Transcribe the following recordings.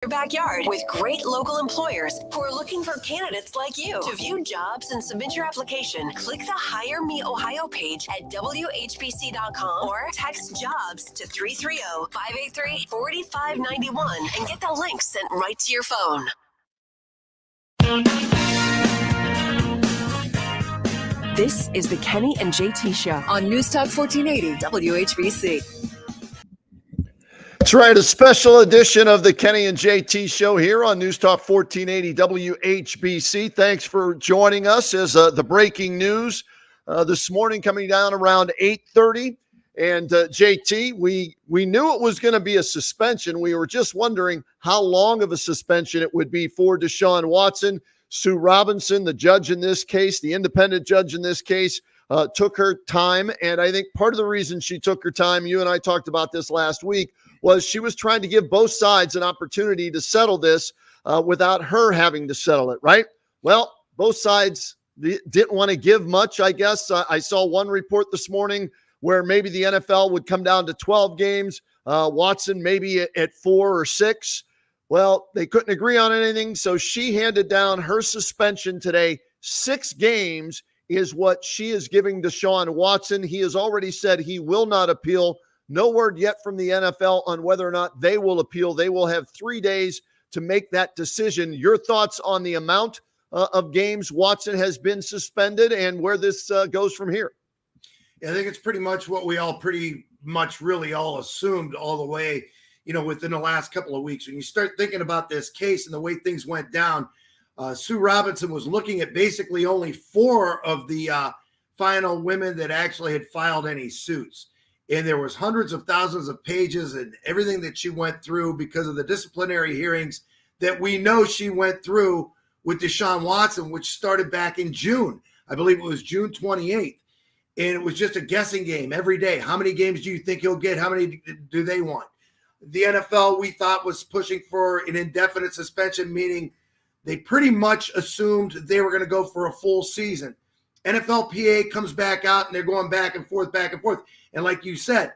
your backyard with great local employers who are looking for candidates like you. To view jobs and submit your application, click the Hire Me Ohio page at WHBC.com or text jobs to 330-583-4591 and get the link sent right to your phone. This is the Kenny and JT Show on News Talk 1480 WHBC. That's right, a special edition of the Kenny and JT Show here on News Talk 1480 WHBC. Thanks for joining us as the breaking news this morning coming down around 8:30. And JT, we knew it was going to be a suspension. We were just wondering how long of a suspension it would be for Deshaun Watson. Sue Robinson, the judge in this case, the independent judge in this case, took her time. And I think part of the reason she took her time, you and I talked about this last week, was she was trying to give both sides an opportunity to settle this without her having to settle it, right? Well, both sides didn't want to give much, I guess. I saw one report this morning where maybe the NFL would come down to 12 games, Watson maybe at 4 or 6. Well, they couldn't agree on anything, so she handed down her suspension today. 6 games is what she is giving Deshaun Watson. He has already said he will not appeal. No word yet from the NFL on whether or not they will appeal. They will have 3 days to make that decision. Your thoughts on the amount of games Watson has been suspended and where this goes from here? Yeah, I think it's pretty much what we all really all assumed all the way, within the last couple of weeks. When you start thinking about this case and the way things went down, Sue Robinson was looking at basically only 4 of the final women that actually had filed any suits. And there was hundreds of thousands of pages and everything that she went through because of the disciplinary hearings that we know she went through with Deshaun Watson, which started back in June. I believe it was June 28th. And it was just a guessing game every day. How many games do you think he'll get? How many do they want? The NFL, we thought, was pushing for an indefinite suspension, meaning they pretty much assumed they were going to go for a full season. NFLPA comes back out and they're going back and forth. And like you said,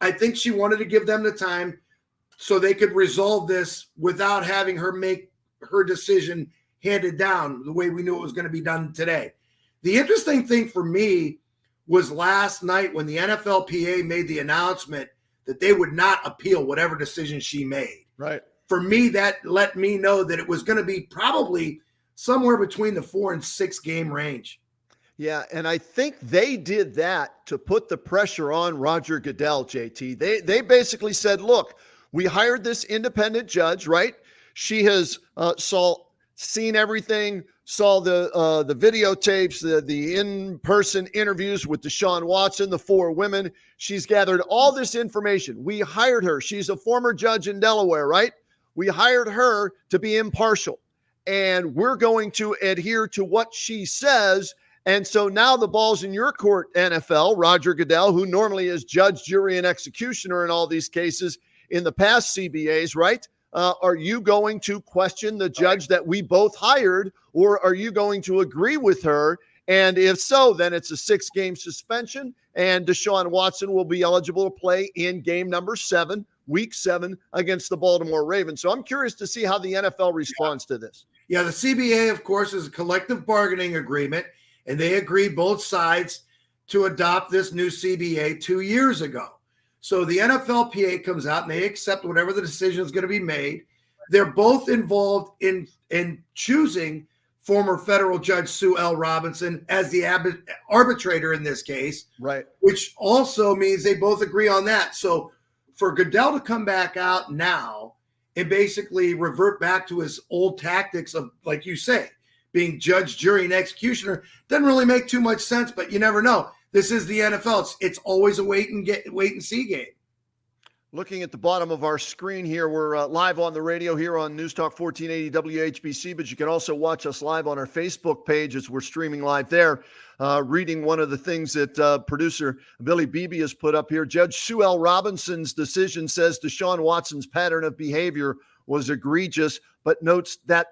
I think she wanted to give them the time so they could resolve this without having her make her decision handed down the way we knew it was going to be done today. The interesting thing for me was last night when the NFLPA made the announcement that they would not appeal whatever decision she made. Right. For me, that let me know that it was going to be probably somewhere between the 4 and 6 game range. Yeah, and I think they did that to put the pressure on Roger Goodell, JT. They basically said, look, we hired this independent judge, right? She has seen everything, saw the videotapes, the in-person interviews with Deshaun Watson, the 4 women. She's gathered all this information. We hired her. She's a former judge in Delaware, right? We hired her to be impartial, and we're going to adhere to what she says. And so now the ball's in your court, NFL. Roger Goodell, who normally is judge, jury, and executioner in all these cases in the past CBAs, right? Are you going to question the judge that we both hired, or are you going to agree with her? And if so, then it's a 6-game suspension, and Deshaun Watson will be eligible to play in game number 7, week 7, against the Baltimore Ravens. So I'm curious to see how the NFL responds to this. Yeah, the CBA, of course, is a collective bargaining agreement. And they agreed, both sides, to adopt this new CBA 2 years ago. So the NFLPA comes out and they accept whatever the decision is going to be made. They're both involved in choosing former federal judge Sue L. Robinson as the arbitrator in this case. Right. Which also means they both agree on that. So for Goodell to come back out now and basically revert back to his old tactics of, like you say, being judge, jury, and executioner doesn't really make too much sense, but you never know. This is the NFL. It's always a wait and see game. Looking at the bottom of our screen here, we're live on the radio here on News Talk 1480 WHBC, but you can also watch us live on our Facebook page as we're streaming live there. Reading one of the things that producer Billy Beebe has put up here. Judge Sue L. Robinson's decision says Deshaun Watson's pattern of behavior was egregious, but notes that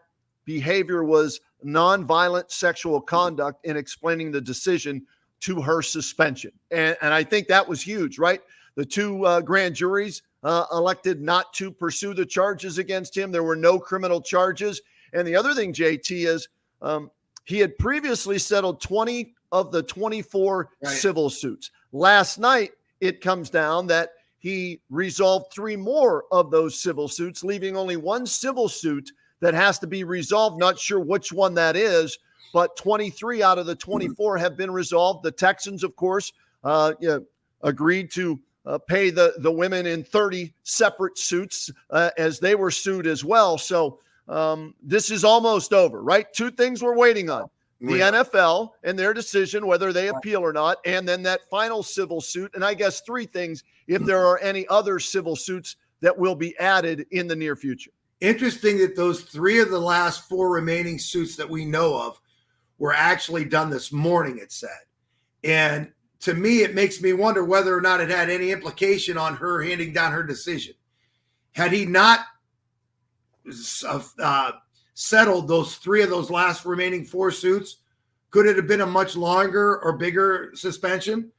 behavior was nonviolent sexual conduct in explaining the decision to her suspension. And I think that was huge, right? The two grand juries elected not to pursue the charges against him. There were no criminal charges. And the other thing, JT, is he had previously settled 20 of the 24 civil suits. Last night, it comes down that he resolved 3 more of those civil suits, leaving only 1 civil suit that has to be resolved. Not sure which one that is, but 23 out of the 24 have been resolved. The Texans, of course, agreed to pay the women in 30 separate suits as they were sued as well. So this is almost over, right? 2 things we're waiting on. The NFL and their decision, whether they appeal or not, and then that final civil suit. And I guess 3 things, if there are any other civil suits that will be added in the near future. Interesting that those 3 of the last 4 remaining suits that we know of were actually done this morning, it said. And to me, it makes me wonder whether or not it had any implication on her handing down her decision. Had he not settled those 3 of those last remaining 4 suits, could it have been a much longer or bigger suspension?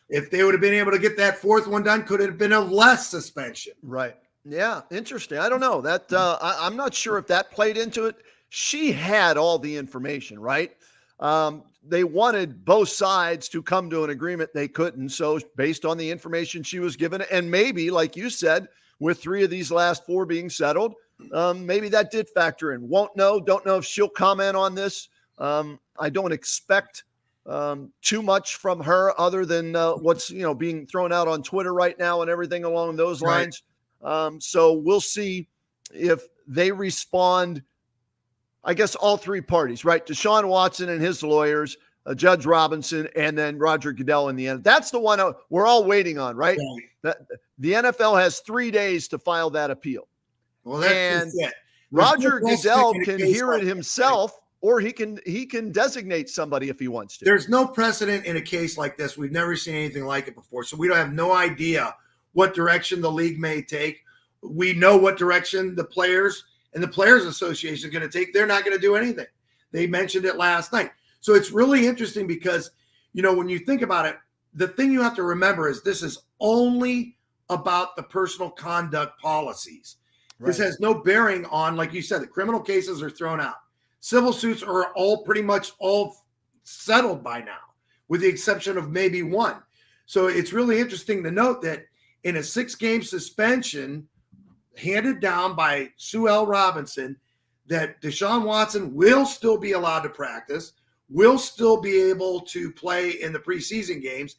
If they would have been able to get that 4th one done, could it have been a less suspension? Right. Yeah. Interesting. I don't know that. I'm not sure if that played into it. She had all the information, right? They wanted both sides to come to an agreement. They couldn't. So based on the information she was given, and maybe, like you said, with 3 of these last 4 being settled, maybe that did factor in. Won't know. Don't know if she'll comment on this. I don't expect too much from her other than what's being thrown out on Twitter right now and everything along those lines. So we'll see if they respond. I guess all 3 parties, right? Deshaun Watson and his lawyers, Judge Robinson, and then Roger Goodell in the end. That's the one we're all waiting on, right? The NFL has 3 days to file that appeal. Well, that's it. Roger Goodell can hear it himself, or he can designate somebody if he wants to. There's no precedent in a case like this. We've never seen anything like it before. So we don't have no idea what direction the league may take. We know what direction the players and the Players Association is going to take. They're not going to do anything. They mentioned it last night. So it's really interesting because, when you think about it, the thing you have to remember is this is only about the personal conduct policies. Right. This has no bearing on, like you said, the criminal cases are thrown out. Civil suits are all pretty much all settled by now, with the exception of maybe 1. So it's really interesting to note that in a 6-game suspension handed down by Sue L. Robinson, that Deshaun Watson will still be allowed to practice, will still be able to play in the preseason games,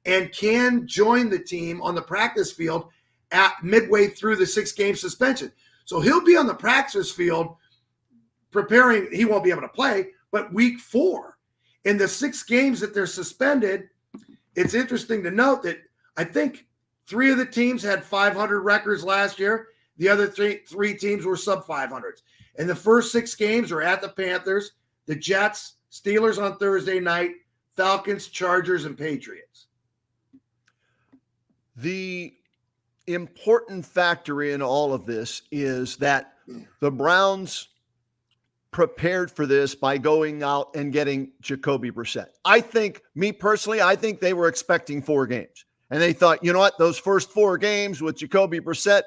and can join the team on the practice field at midway through the 6-game suspension. So he'll be on the practice field preparing. He won't be able to play, but week 4. In the 6 games that they're suspended, it's interesting to note that I think 3 of the teams had 500 records last year. The other three teams were sub 500s. And the first 6 games are at the Panthers, the Jets, Steelers on Thursday night, Falcons, Chargers, and Patriots. The important factor in all of this is that the Browns prepared for this by going out and getting Jacoby Brissett. I think they were expecting 4 games. And they thought, you know what, those first 4 games with Jacoby Brissett,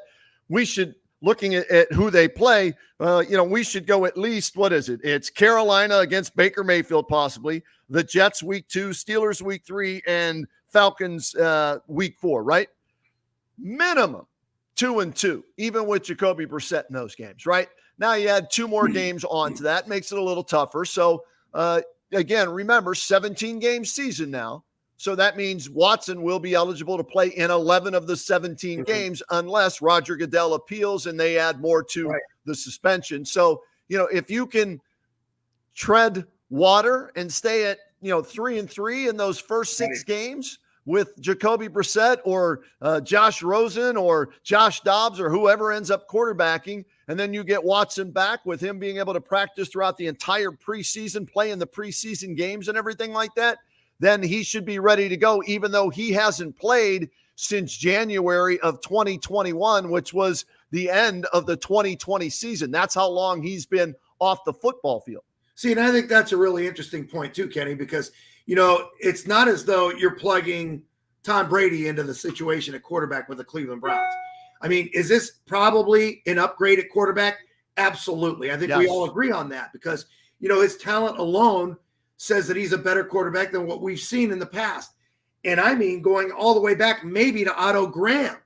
we should, looking at who they play, we should go at least, what is it? It's Carolina against Baker Mayfield, possibly. The Jets week 2, Steelers week 3, and Falcons week 4, right? Minimum 2-2, even with Jacoby Brissett in those games, right? Now you add 2 more games onto that, makes it a little tougher. So, again, remember, 17-game season now. So that means Watson will be eligible to play in 11 of the 17 games unless Roger Goodell appeals and they add more to the suspension. So, if you can tread water and stay at, 3-3 in those first 6 games with Jacoby Brissett or Josh Rosen or Josh Dobbs or whoever ends up quarterbacking, and then you get Watson back with him being able to practice throughout the entire preseason, play in the preseason games and everything like that, then he should be ready to go, even though he hasn't played since January of 2021, which was the end of the 2020 season. That's how long he's been off the football field. See, and I think that's a really interesting point too, Kenny, because, it's not as though you're plugging Tom Brady into the situation at quarterback with the Cleveland Browns. I mean, is this probably an upgrade at quarterback? Absolutely. I think we all agree on that because, his talent alone says that he's a better quarterback than what we've seen in the past. And I mean, going all the way back maybe to Otto Graham.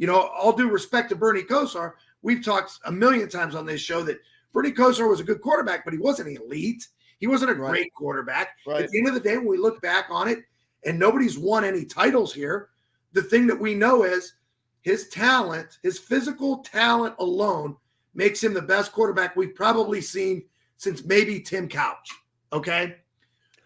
All due respect to Bernie Kosar, we've talked a million times on this show that Bernie Kosar was a good quarterback, but he wasn't elite. He wasn't a great quarterback. Right. At the end of the day, when we look back on it, and nobody's won any titles here, the thing that we know is his talent, his physical talent alone makes him the best quarterback we've probably seen since maybe Tim Couch, okay?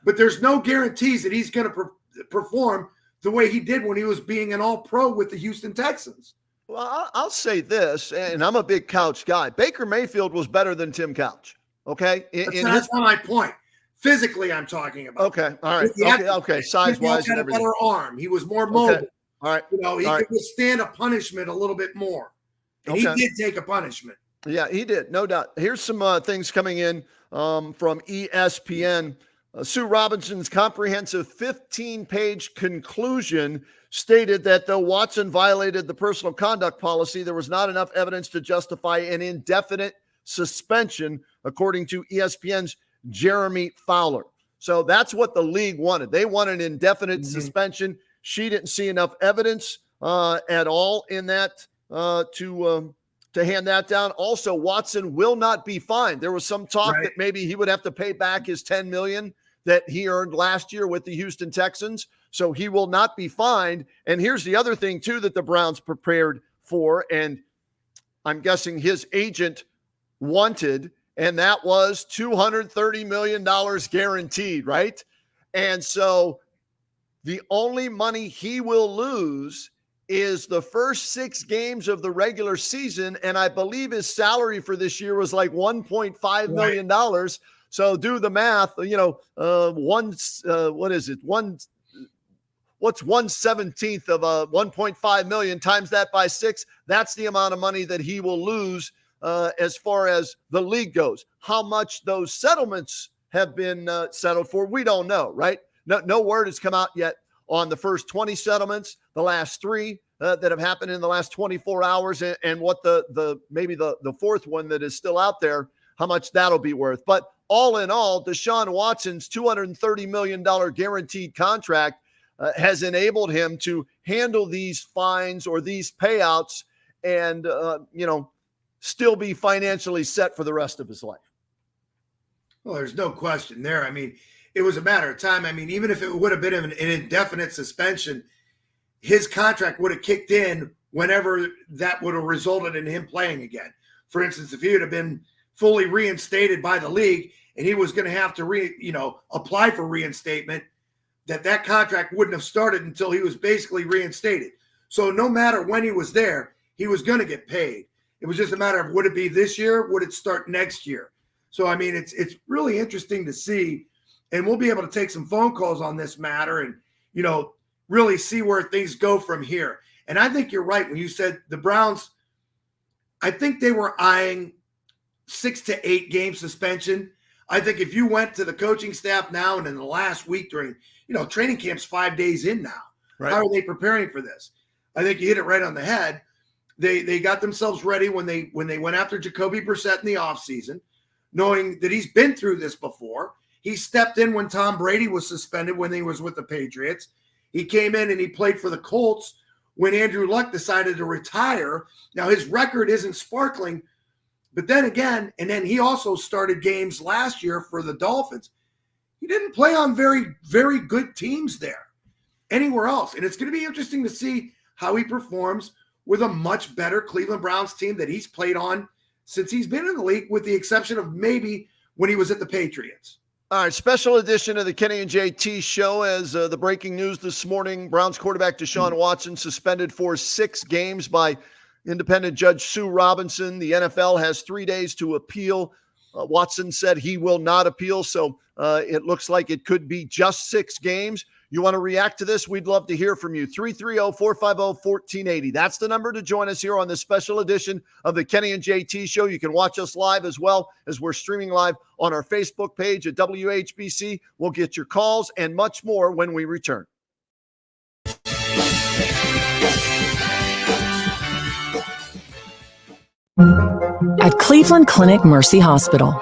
But there's no guarantees that he's going to perform the way he did when he was being an all-pro with the Houston Texans. Well, I'll say this, and I'm a big Couch guy. Baker Mayfield was better than Tim Couch, okay? That's not my point. Physically, I'm talking about. Okay, all right. Okay. Size-wise and everything. He had a better arm. He was more mobile. Okay. All right. He could withstand a punishment a little bit more. And he did take a punishment. Yeah, he did, no doubt. Here's some things coming in from ESPN. Sue Robinson's comprehensive 15-page conclusion stated that though Watson violated the personal conduct policy, there was not enough evidence to justify an indefinite suspension, according to ESPN's Jeremy Fowler. So that's what the league wanted. They wanted an indefinite suspension. She didn't see enough evidence at all in that to hand that down. Also, Watson will not be fined. There was some talk that maybe he would have to pay back his $10 million that he earned last year with the Houston Texans. So he will not be fined. And here's the other thing, too, that the Browns prepared for, and I'm guessing his agent wanted, and that was $230 million guaranteed, right? And so the only money he will lose is the first 6 games of the regular season, and I believe his salary for this year was like $1.5 million. So do the math, what is it? What's 1/17 of 1.5 million times that by 6? That's the amount of money that he will lose as far as the league goes. How much those settlements have been settled for, we don't know, right? No word has come out yet on the first 20 settlements, the last 3 that have happened in the last 24 hours, and what the maybe the fourth one that is still out there, how much that'll be worth. But all in all, Deshaun Watson's $230 million guaranteed contract has enabled him to handle these fines or these payouts and, still be financially set for the rest of his life. Well, there's no question there. I mean, it was a matter of time. I mean, even if it would have been an indefinite suspension, his contract would have kicked in whenever that would have resulted in him playing again. For instance, if he would have been fully reinstated by the league and he was going to have to apply for reinstatement, that contract wouldn't have started until he was basically reinstated. So no matter when he was there, he was going to get paid. It was just a matter of, would it be this year? Would it start next year? So, I mean, it's really interesting to see, and we'll be able to take some phone calls on this matter and, really see where things go from here. And I think you're right when you said the Browns, I think they were eyeing 6 to 8 game suspension. I think if you went to the coaching staff now and in the last week during, training camp's 5 days in now, how are they preparing for this? I think you hit it right on the head. They got themselves ready when they went after Jacoby Brissett in the offseason, knowing that he's been through this before. He stepped in when Tom Brady was suspended when he was with the Patriots. He came in and he played for the Colts when Andrew Luck decided to retire. Now, his record isn't sparkling, but then again, and then he also started games last year for the Dolphins. He didn't play on very, very good teams there anywhere else. And it's going to be interesting to see how he performs with a much better Cleveland Browns team that he's played on since he's been in the league, with the exception of maybe when he was at the Patriots. All right, special edition of the Kenny and JT show as the breaking news this morning. Browns quarterback Deshaun Watson suspended for 6 games by independent judge Sue Robinson. The NFL has 3 days to appeal. Watson said he will not appeal, so it looks like it could be just 6 games. You want to react to this? We'd love to hear from you. 330-450-1480. That's the number to join us here on this special edition of the Kenny and JT show. You can watch us live as well as we're streaming live on our Facebook page at WHBC. We'll get your calls and much more when we return. At Cleveland Clinic Mercy Hospital,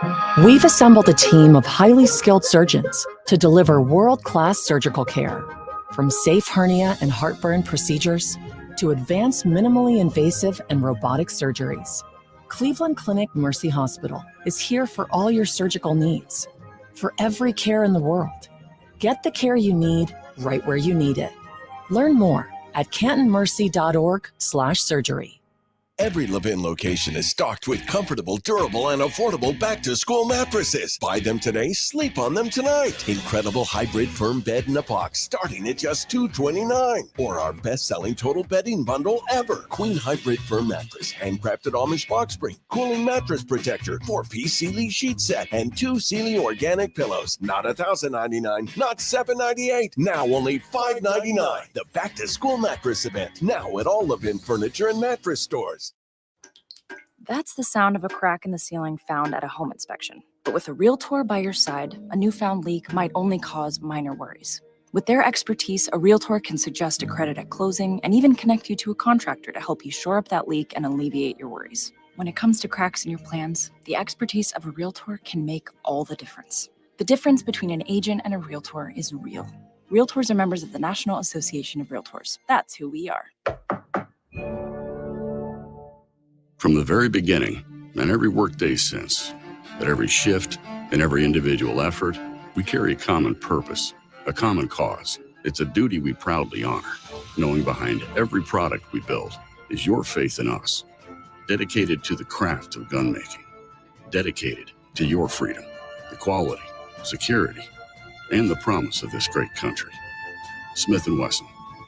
we've assembled a team of highly skilled surgeons to deliver world-class surgical care. From safe hernia and heartburn procedures to advanced minimally invasive and robotic surgeries, Cleveland Clinic Mercy Hospital is here for all your surgical needs. For every care in the world, get the care you need right where you need it. Learn more at cantonmercy.org/surgery. Every Levin location is stocked with comfortable, durable, and affordable back-to-school mattresses. Buy them today, sleep on them tonight. Incredible hybrid firm bed in a box starting at just $229. Or our best-selling total bedding bundle ever. Queen hybrid firm mattress, handcrafted Amish box spring, cooling mattress protector, 4-piece Sealy sheet set, and 2 Sealy organic pillows. Not $1,099, not $798. Now only $599. The back-to-school mattress event. Now at all Levin furniture and mattress stores. That's the sound of a crack in the ceiling found at a home inspection. But with a Realtor by your side, a newfound leak might only cause minor worries. With their expertise, a Realtor can suggest a credit at closing and even connect you to a contractor to help you shore up that leak and alleviate your worries. When it comes to cracks in your plans, the expertise of a Realtor can make all the difference. The difference between an agent and a Realtor is real. Realtors are members of the National Association of Realtors. That's who we are. From the very beginning, and every workday since, at every shift and every individual effort, we carry a common purpose, a common cause. It's a duty we proudly honor, knowing behind every product we build is your faith in us, dedicated to the craft of gun making, dedicated to your freedom, equality, security, and the promise of this great country. Smith & Wesson,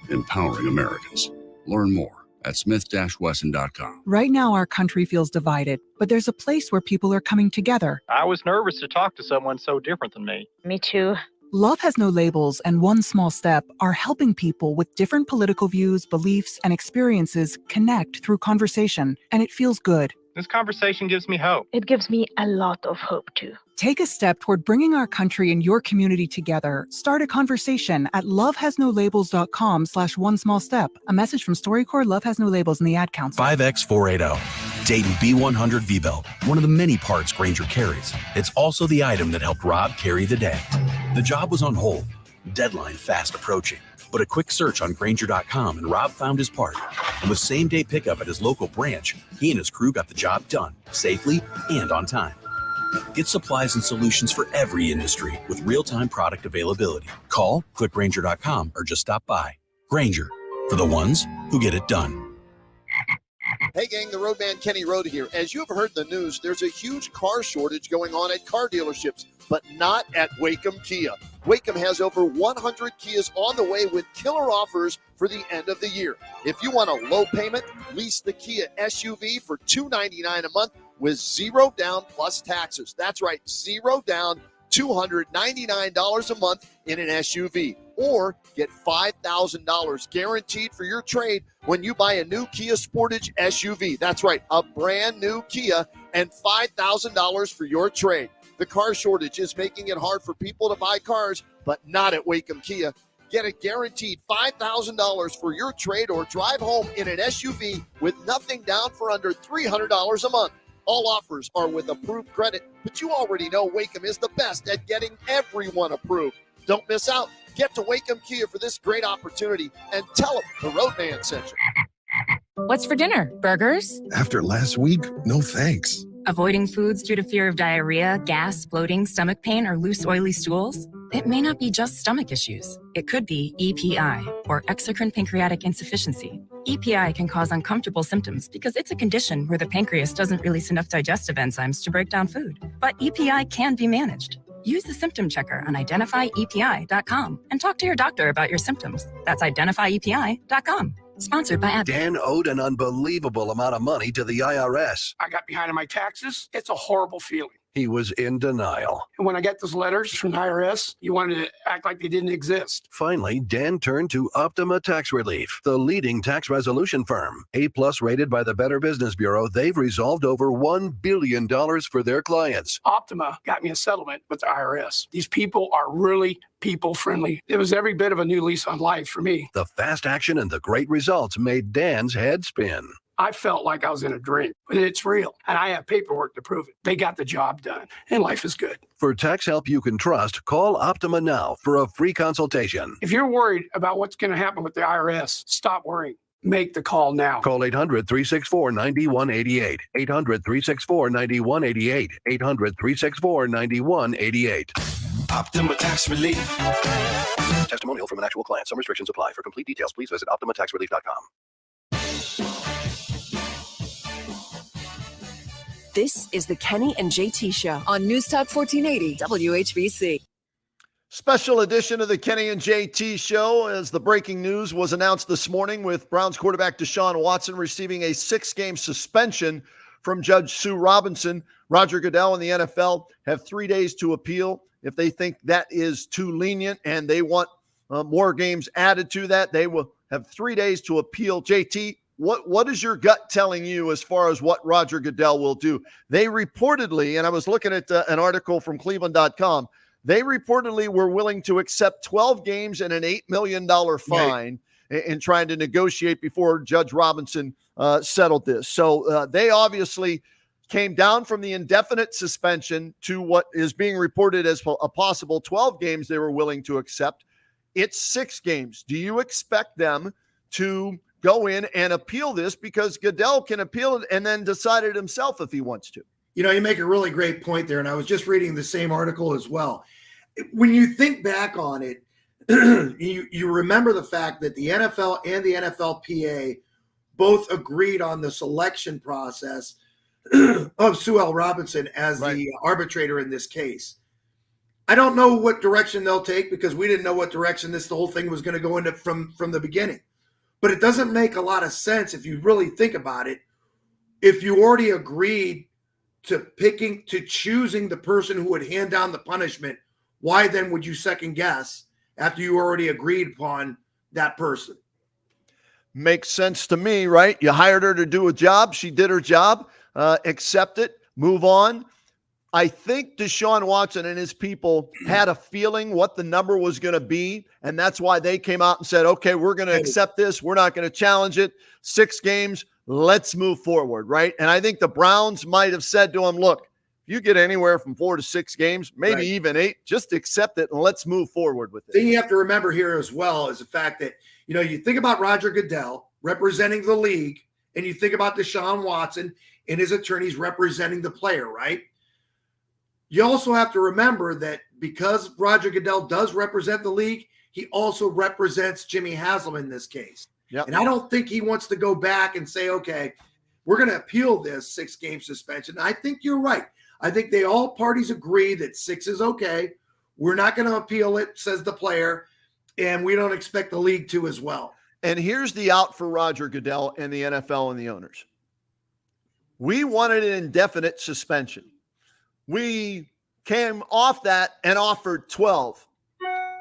empowering Americans. Learn more at smith-wesson.com. Right now, our country feels divided, but there's a place where people are coming together. I was nervous to talk to someone so different than me. Me too. Love Has No Labels and One Small Step are helping people with different political views, beliefs, and experiences connect through conversation, and it feels good. This conversation gives me hope. It gives me a lot of hope too. Take a step toward bringing our country and your community together. Start a conversation at lovehasnolabels.com/one small step. A message from StoryCorps, Love Has No Labels, and the Ad Council. 5X480. Dayton B100 V-Belt, one of the many parts Grainger carries. It's also the item that helped Rob carry the day. The job was on hold, deadline fast approaching. But a quick search on Grainger.com and Rob found his part. And with same-day pickup at his local branch, he and his crew got the job done, safely and on time. Get supplies and solutions for every industry with real-time product availability. Call, click Grainger.com, or just stop by. Grainger, for the ones who get it done. Hey gang, the Roadman Kenny Road here. As you have heard the news, there's a huge car shortage going on at car dealerships, but not at Wacom Kia. Wacom has over 100 Kias on the way with killer offers for the end of the year. If you want a low payment, lease the Kia SUV for $299 a month with zero down plus taxes. That's right, zero down, $299 a month in an SUV. Or get $5,000 guaranteed for your trade when you buy a new Kia Sportage SUV. That's right, a brand new Kia and $5,000 for your trade. The car shortage is making it hard for people to buy cars, but not at Wacom Kia. Get a guaranteed $5,000 for your trade or drive home in an SUV with nothing down for under $300 a month. All offers are with approved credit, but you already know Wacom is the best at getting everyone approved. Don't miss out. Get to Wacom Kia for this great opportunity and tell them the Roadman sent you. What's for dinner? Burgers? After last week, no thanks. Avoiding foods due to fear of diarrhea, gas, bloating, stomach pain, or loose, oily stools? It may not be just stomach issues. It could be EPI, or exocrine pancreatic insufficiency. EPI can cause uncomfortable symptoms because it's a condition where the pancreas doesn't release enough digestive enzymes to break down food. But EPI can be managed. Use the symptom checker on identifyepi.com and talk to your doctor about your symptoms. That's identifyepi.com. Sponsored by Abbott. Dan owed an unbelievable amount of money to the IRS. I got behind on my taxes. It's a horrible feeling. He was in denial. And when I got those letters from the IRS, you wanted to act like they didn't exist. Finally, Dan turned to Optima Tax Relief, the leading tax resolution firm. A-plus rated by the Better Business Bureau, they've resolved over $1 billion for their clients. Optima got me a settlement with the IRS. These people are really people-friendly. It was every bit of a new lease on life for me. The fast action and the great results made Dan's head spin. I felt like I was in a dream, but it's real. And I have paperwork to prove it. They got the job done, and life is good. For tax help you can trust, call Optima now for a free consultation. If you're worried about what's going to happen with the IRS, stop worrying. Make the call now. Call 800-364-9188. 800-364-9188. 800-364-9188. Optima Tax Relief. Testimonial from an actual client. Some restrictions apply. For complete details, please visit OptimaTaxRelief.com. This is the Kenny and JT Show on News Talk 1480 WHBC. Special edition of the Kenny and JT Show as the breaking news was announced this morning with Browns quarterback Deshaun Watson receiving a 6-game suspension from Judge Sue Robinson. Roger Goodell and the NFL have 3 days to appeal. If they think that is too lenient and they want more games added to that, they will have 3 days to appeal. JT, what is your gut telling you as far as what Roger Goodell will do? They reportedly, and I was looking at an article from Cleveland.com, they reportedly were willing to accept 12 games and an $8 million fine in trying to negotiate before Judge Robinson settled this. So they obviously came down from the indefinite suspension to what is being reported as a possible 12 games they were willing to accept. It's 6 games. Do you expect them to go in and appeal this? Because Goodell can appeal it and then decide it himself if he wants to. You know, you make a really great point there, and I was just reading the same article as well. When you think back on it, you remember the fact that the NFL and the NFLPA both agreed on the selection process of Sue L. Robinson as the arbitrator in this case. I don't know what direction they'll take because we didn't know what direction the whole thing was going to go into from the beginning. But it doesn't make a lot of sense if you really think about it. If you already agreed to choosing the person who would hand down the punishment, why then would you second guess after you already agreed upon that person? Makes sense to me, right? You hired her to do a job. She did her job. Accept it. Move on. I think Deshaun Watson and his people had a feeling what the number was going to be, and that's why they came out and said, okay, we're going to accept this. We're not going to challenge it. 6 games. Let's move forward, right? And I think the Browns might have said to him, look, if you get anywhere from 4 to 6 games, maybe even 8, just accept it and let's move forward with it. The thing you have to remember here as well is the fact that, you know, you think about Roger Goodell representing the league, and you think about Deshaun Watson and his attorneys representing the player, right? You also have to remember that because Roger Goodell does represent the league, he also represents Jimmy Haslam in this case. Yep. And I don't think he wants to go back and say, okay, we're going to appeal this 6-game suspension. I think you're right. I think all parties agree that 6 is okay. We're not going to appeal it, says the player, and we don't expect the league to as well. And here's the out for Roger Goodell and the NFL and the owners. We wanted an indefinite suspension. We came off that and offered 12.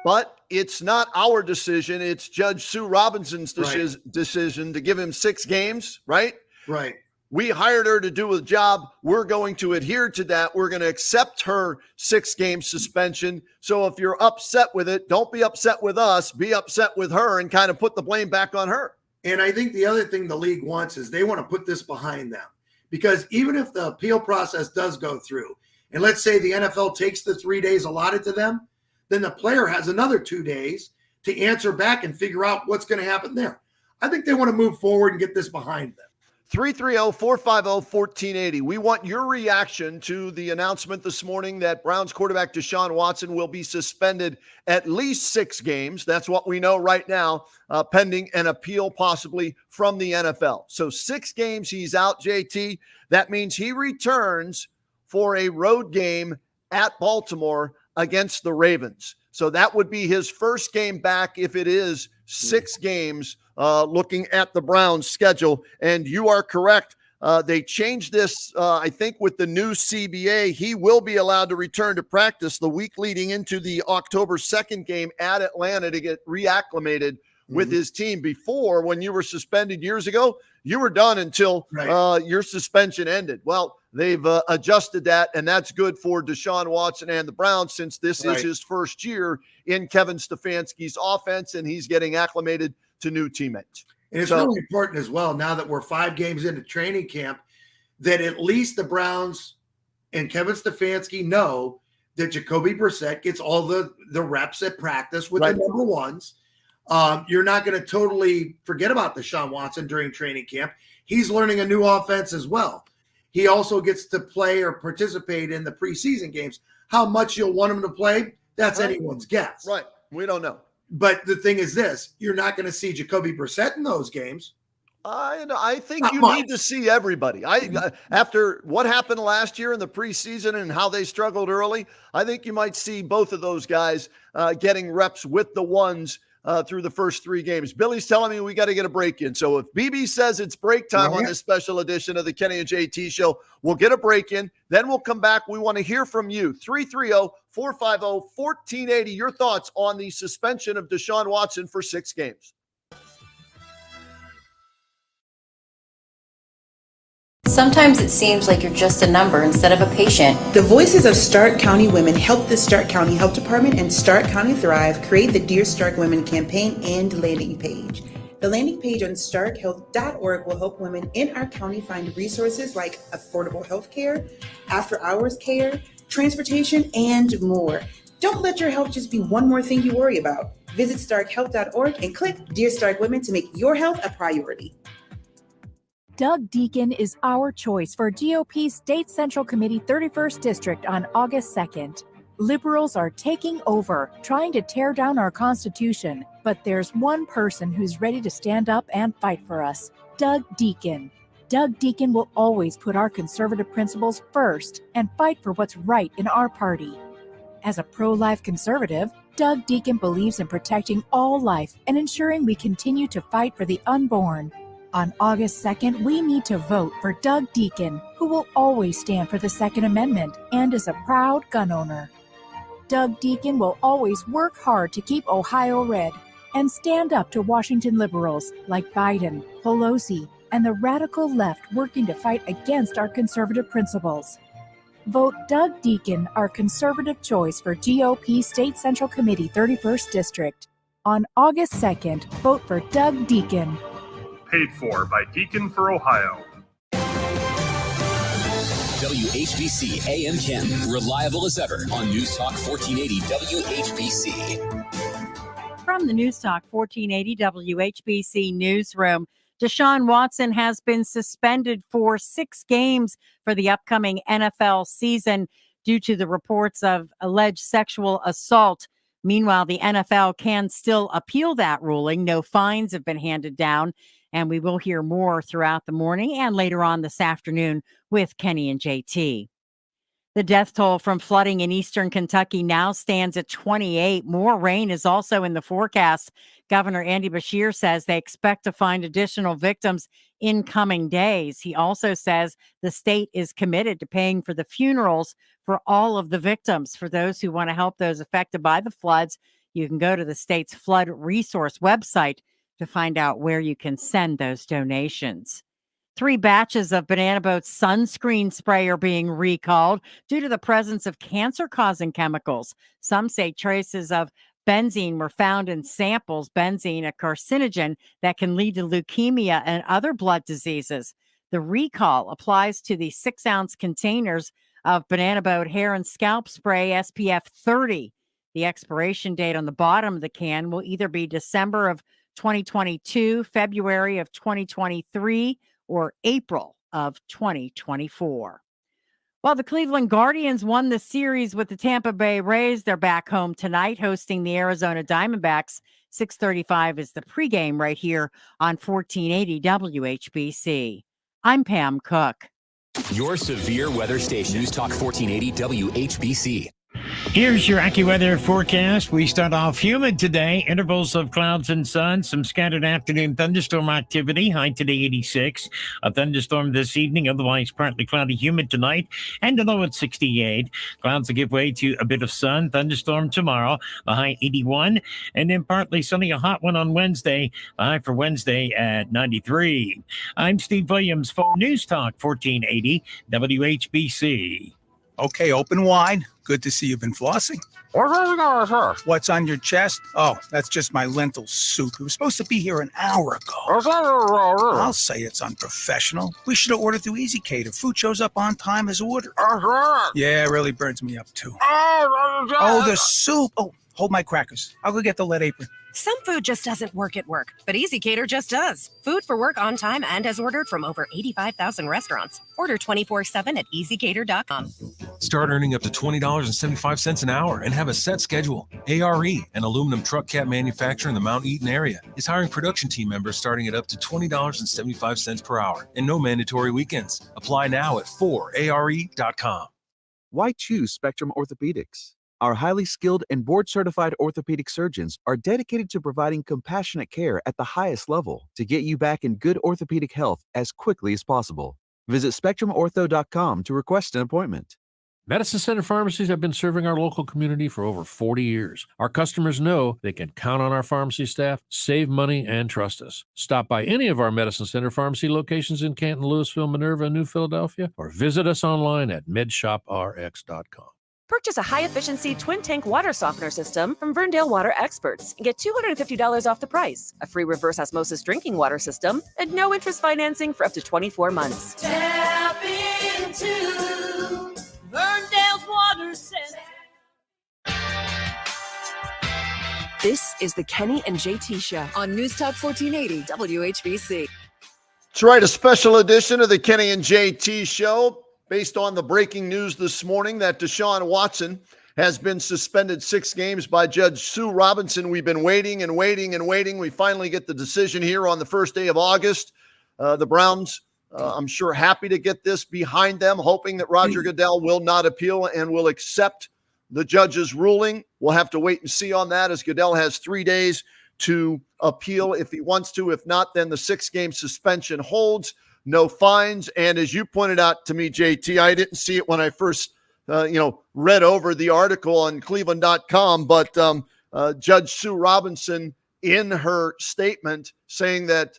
But it's not our decision. It's Judge Sue Robinson's decision to give him 6 games, right? Right. We hired her to do a job. We're going to adhere to that. We're going to accept her 6-game suspension. So if you're upset with it, don't be upset with us. Be upset with her and kind of put the blame back on her. And I think the other thing the league wants is they want to put this behind them. Because even if the appeal process does go through, and let's say the NFL takes the 3 days allotted to them, then the player has another 2 days to answer back and figure out what's going to happen there. I think they want to move forward and get this behind them. 330-450-1480. We want your reaction to the announcement this morning that Browns quarterback Deshaun Watson will be suspended at least 6 games. That's what we know right now, pending an appeal possibly from the NFL. So 6 games he's out, JT. That means he returns for a road game at Baltimore against the Ravens. So that would be his first game back if it is 6 games, looking at the Browns schedule. And you are correct. They changed this, I think, with the new CBA. He will be allowed to return to practice the week leading into the October 2nd game at Atlanta to get reacclimated with his team. Before, when you were suspended years ago, you were done until your suspension ended. Well, they've adjusted that, and that's good for Deshaun Watson and the Browns since this is his first year in Kevin Stefanski's offense, and he's getting acclimated to new teammates. And it's really important as well, now that we're 5 games into training camp, that at least the Browns and Kevin Stefanski know that Jacoby Brissett gets all the reps at practice with the number ones. You're not going to totally forget about Deshaun Watson during training camp. He's learning a new offense as well. He also gets to play or participate in the preseason games. How much you'll want him to play, that's anyone's guess. Right. We don't know. But the thing is this, you're not going to see Jacoby Brissett in those games. I think you need to see everybody. After what happened last year in the preseason and how they struggled early, I think you might see both of those guys getting reps with the ones through the first 3 games. Billy's telling me we got to get a break in. So if BB says it's break time on this special edition of the Kenny and JT Show, we'll get a break in. Then we'll come back. We want to hear from you. 330-450-1480. Your thoughts on the suspension of Deshaun Watson for 6 games. Sometimes it seems like you're just a number instead of a patient. The voices of Stark County women help the Stark County Health Department and Stark County Thrive create the Dear Stark Women campaign and landing page. The landing page on starkhealth.org will help women in our county find resources like affordable health care, after-hours care, transportation, and more. Don't let your health just be one more thing you worry about. Visit starkhealth.org and click Dear Stark Women to make your health a priority. Doug Deacon is our choice for GOP State Central Committee 31st District on August 2nd. Liberals are taking over, trying to tear down our Constitution, but there's one person who's ready to stand up and fight for us, Doug Deacon. Doug Deacon will always put our conservative principles first and fight for what's right in our party. As a pro-life conservative, Doug Deacon believes in protecting all life and ensuring we continue to fight for the unborn. On August 2nd, we need to vote for Doug Deacon, who will always stand for the Second Amendment and is a proud gun owner. Doug Deacon will always work hard to keep Ohio red and stand up to Washington liberals like Biden, Pelosi, and the radical left working to fight against our conservative principles. Vote Doug Deacon, our conservative choice for GOP State Central Committee 31st District. On August 2nd, vote for Doug Deacon. Paid for by Deacon for Ohio. WHBC AM 10, reliable as ever on News Talk 1480 WHBC. From the News Talk 1480 WHBC newsroom, Deshaun Watson has been suspended for 6 games for the upcoming NFL season due to the reports of alleged sexual assault. Meanwhile, the NFL can still appeal that ruling. No fines have been handed down. And we will hear more throughout the morning and later on this afternoon with Kenny and JT. The death toll from flooding in eastern Kentucky now stands at 28. More rain is also in the forecast. Governor Andy Beshear says they expect to find additional victims in coming days. He also says the state is committed to paying for the funerals for all of the victims. For those who want to help those affected by the floods, you can go to the state's flood resource website to find out where you can send those donations. 3 batches of Banana Boat's sunscreen spray are being recalled due to the presence of cancer-causing chemicals. Some say traces of benzene were found in samples. Benzene, a carcinogen that can lead to leukemia and other blood diseases. The recall applies to the 6-ounce containers of Banana Boat hair and scalp spray SPF 30. The expiration date on the bottom of the can will either be December of 2022, February of 2023, or April of 2024. While the Cleveland Guardians won the series with the Tampa Bay Rays, they're back home tonight hosting the Arizona Diamondbacks. 6:35 is the pregame right here on 1480 WHBC. I'm Pam Cook. Your severe weather station, News Talk 1480 WHBC. Here's your AccuWeather forecast. We start off humid today, intervals of clouds and sun, some scattered afternoon thunderstorm activity, high today 86. A thunderstorm this evening, otherwise partly cloudy, humid tonight, and a low at 68. Clouds will give way to a bit of sun, thunderstorm tomorrow, the high 81, and then partly sunny, a hot one on Wednesday, the high for Wednesday at 93. I'm Steve Williams for News Talk 1480 WHBC. Okay, open wide. Good to see you've been flossing. What's on your chest? Oh, that's just my lentil soup. It was supposed to be here an hour ago. I'll say it's unprofessional. We should have ordered through Easy Cater. Food shows up on time as ordered. Yeah, it really burns me up too. Oh, the soup. Oh, hold my crackers. I'll go get the lead apron. Some food just doesn't work at work, but Easy Cater just does. Food for work on time and as ordered from over 85,000 restaurants. Order 24/7 at easycater.com. Start earning up to $20.75 an hour and have a set schedule. ARE, an aluminum truck cab manufacturer in the Mount Eaton area, is hiring production team members starting at up to $20.75 per hour and no mandatory weekends. Apply now at 4are.com. Why choose Spectrum Orthopedics? Our highly skilled and board-certified orthopedic surgeons are dedicated to providing compassionate care at the highest level to get you back in good orthopedic health as quickly as possible. Visit SpectrumOrtho.com to request an appointment. Medicine Center pharmacies have been serving our local community for over 40 years. Our customers know they can count on our pharmacy staff, save money, and trust us. Stop by any of our Medicine Center pharmacy locations in Canton, Louisville, Minerva, and New Philadelphia, or visit us online at medshoprx.com. Purchase a high-efficiency twin-tank water softener system from Verndale Water Experts and get $250 off the price, a free reverse osmosis drinking water system, and no interest financing for up to 24 months. Tap into Verndale's Water Center. This is the Kenny and JT Show on News Talk 1480 WHBC. That's right, a special edition of the Kenny and JT Show based on the breaking news this morning that Deshaun Watson has been suspended 6 games by Judge Sue Robinson. We've been waiting and waiting and waiting. We finally get the decision here on the first day of August. The Browns, I'm sure, happy to get this behind them, hoping that Roger Goodell will not appeal and will accept the judge's ruling. We'll have to wait and see on that, as Goodell has 3 days to appeal if he wants to. If not, then the 6-game suspension holds. No fines. And as you pointed out to me, JT, I didn't see it when I first, read over the article on Cleveland.com, but Judge Sue Robinson, in her statement, saying that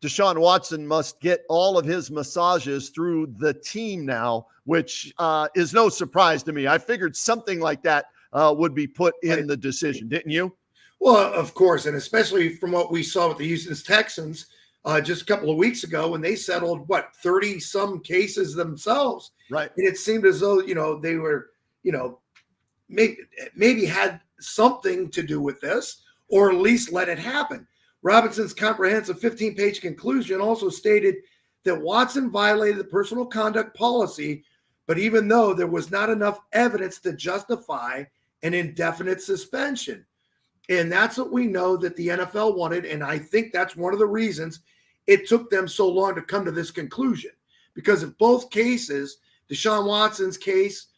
Deshaun Watson must get all of his massages through the team now, which is no surprise to me. I figured something like that would be put in the decision, didn't you? Well, of course, and especially from what we saw with the Houston Texans just a couple of weeks ago when they settled, 30-some cases themselves. Right. And it seemed as though, they were, maybe had something to do with this, or at least let it happen. Robinson's comprehensive 15-page conclusion also stated that Watson violated the personal conduct policy, but even though there was not enough evidence to justify an indefinite suspension. And that's what we know that the NFL wanted, and I think that's one of the reasons it took them so long to come to this conclusion. Because if both cases, Deshaun Watson's case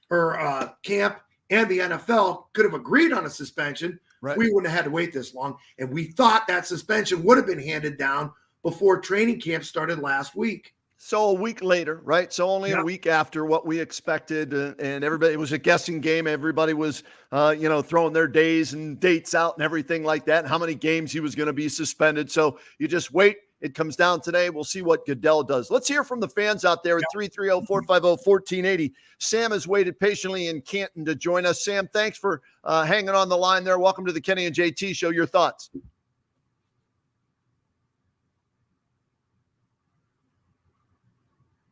or camp and the NFL could have agreed on a suspension, right, we wouldn't have had to wait this long. And we thought that suspension would have been handed down before training camp started last week. So a week later, right? So only a week after what we expected, and everybody, it was a guessing game. Everybody was, throwing their days and dates out and everything like that, and how many games he was going to be suspended. So you just wait. It comes down today. We'll see what Goodell does. Let's hear from the fans out there at 330-450-1480. Sam has waited patiently in Canton to join us. Sam, thanks for hanging on the line there. Welcome to the Kenny and JT Show. Your thoughts?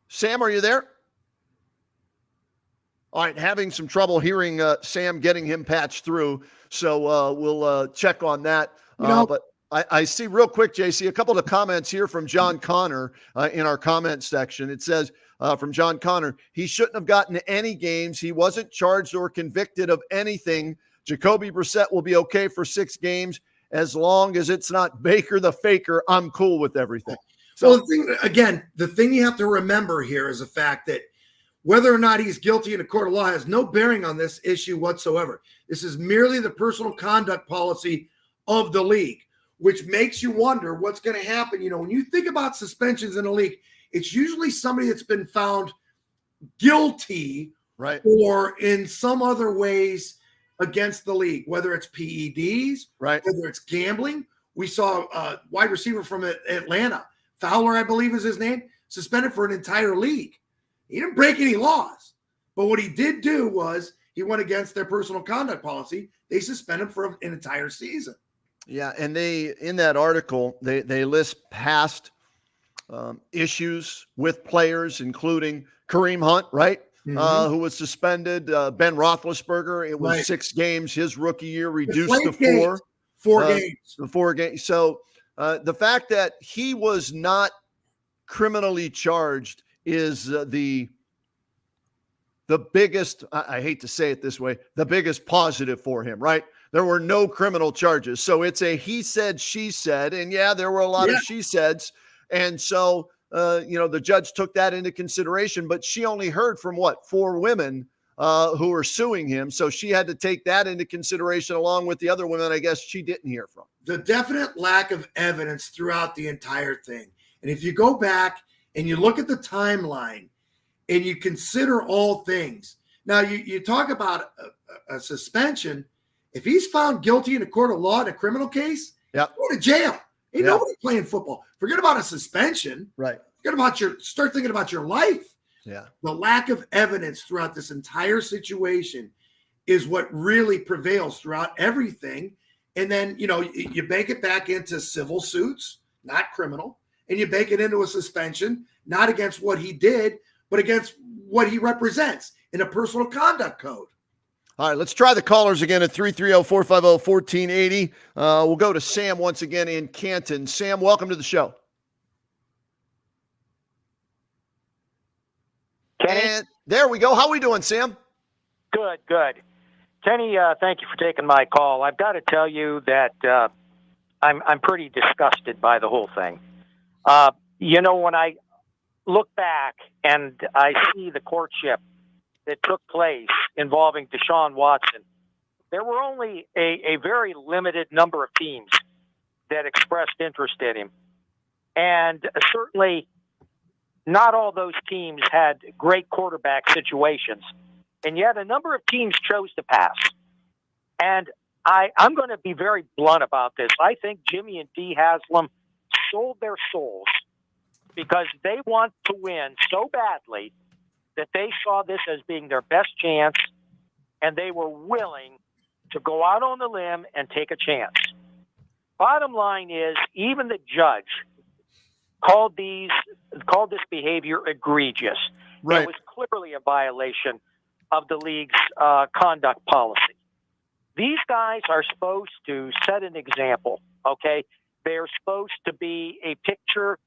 Sam, are you there? All right, having some trouble hearing Sam, getting him patched through. So we'll check on that. But I see real quick, JC, a couple of comments here from John Connor in our comment section. It says from John Connor, he shouldn't have gotten any games. He wasn't charged or convicted of anything. Jacoby Brissett will be okay for 6 games. As long as it's not Baker the Faker, I'm cool with everything. So, well, the thing you have to remember here is the fact that whether or not he's guilty in a court of law has no bearing on this issue whatsoever. This is merely the personal conduct policy of the league, which makes you wonder what's going to happen. When you think about suspensions in a league, it's usually somebody that's been found guilty, right, or in some other ways against the league, whether it's PEDs, right, whether it's gambling. We saw a wide receiver from Atlanta, Fowler, I believe is his name, suspended for an entire league. He didn't break any laws, But what he did do was he went against their personal conduct policy. They suspended him for an entire season. Yeah, and in that article, they list past issues with players, including Kareem Hunt, right? Who was suspended. Ben Roethlisberger, it was 6 games his rookie year, reduced to 4. 4 games. 4 games. So the fact that he was not criminally charged is the biggest, I hate to say it this way, the biggest positive for him, right? There were no criminal charges. So it's a he said, she said. And yeah, there were a lot of she saids. And so, the judge took that into consideration, but she only heard from 4 women who were suing him. So she had to take that into consideration along with the other women, I guess she didn't hear from. The definite lack of evidence throughout the entire thing. And if you go back and you look at the timeline and you consider all things, now you talk about a suspension. If he's found guilty in a court of law in a criminal case, go to jail. Ain't nobody playing football. Forget about a suspension. Right. Start thinking about your life. Yeah. The lack of evidence throughout this entire situation is what really prevails throughout everything. And then, you bank it back into civil suits, not criminal, and you bank it into a suspension, not against what he did, but against what he represents in a personal conduct code. All right, let's try the callers again at 330-450-1480. We'll go to Sam once again in Canton. Sam, welcome to the show. Kenny? And there we go. How are we doing, Sam? Good. Kenny, thank you for taking my call. I've got to tell you that I'm pretty disgusted by the whole thing. When I look back and I see the courtship that took place involving Deshaun Watson, there were only a very limited number of teams that expressed interest in him. And certainly not all those teams had great quarterback situations. And yet a number of teams chose to pass. And I'm going to be very blunt about this. I think Jimmy and Dee Haslam sold their souls because they want to win so badly that they saw this as being their best chance, and they were willing to go out on the limb and take a chance. Bottom line is, even the judge called this behavior egregious. Right. It was clearly a violation of the league's conduct policy. These guys are supposed to set an example, okay? They're supposed to be a picture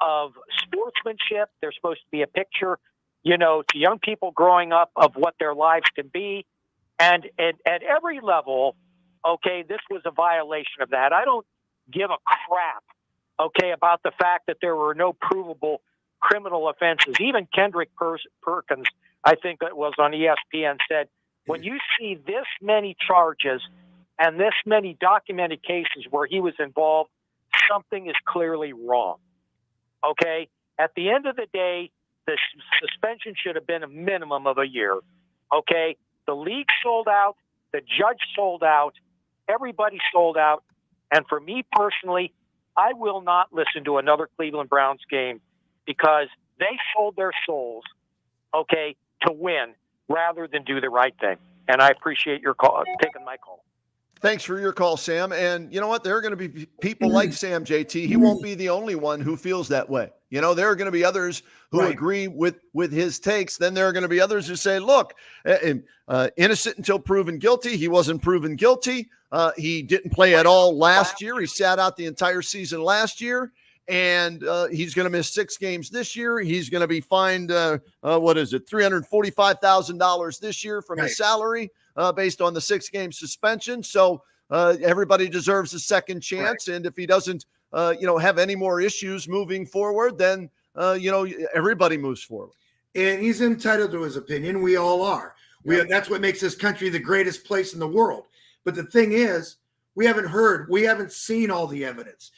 of sportsmanship. They're supposed to be a picture, to young people growing up of what their lives can be. And at every level, okay, this was a violation of that. I don't give a crap, okay, about the fact that there were no provable criminal offenses. Even Kendrick Perkins, I think it was on ESPN, said, when you see this many charges and this many documented cases where he was involved, something is clearly wrong. Okay? At the end of the day, the suspension should have been a minimum of a year. Okay? The league sold out. The judge sold out. Everybody sold out. And for me personally, I will not listen to another Cleveland Browns game because they sold their souls, okay, to win rather than do the right thing. And I appreciate your call, taking my call. Thanks for your call, Sam. And you know what? There are going to be people like Sam, JT. He won't be the only one who feels that way. There are going to be others who agree with his takes. Then there are going to be others who say, look, innocent until proven guilty. He wasn't proven guilty. He didn't play at all last year. He sat out the entire season last year. And he's going to miss 6 games this year. He's going to be fined, $345,000 this year from his salary based on the 6-game suspension. So everybody deserves a second chance. And if he doesn't, have any more issues moving forward, then, everybody moves forward. And he's entitled to his opinion. We all are. That's what makes this country the greatest place in the world. But the thing is, we haven't seen all the evidence.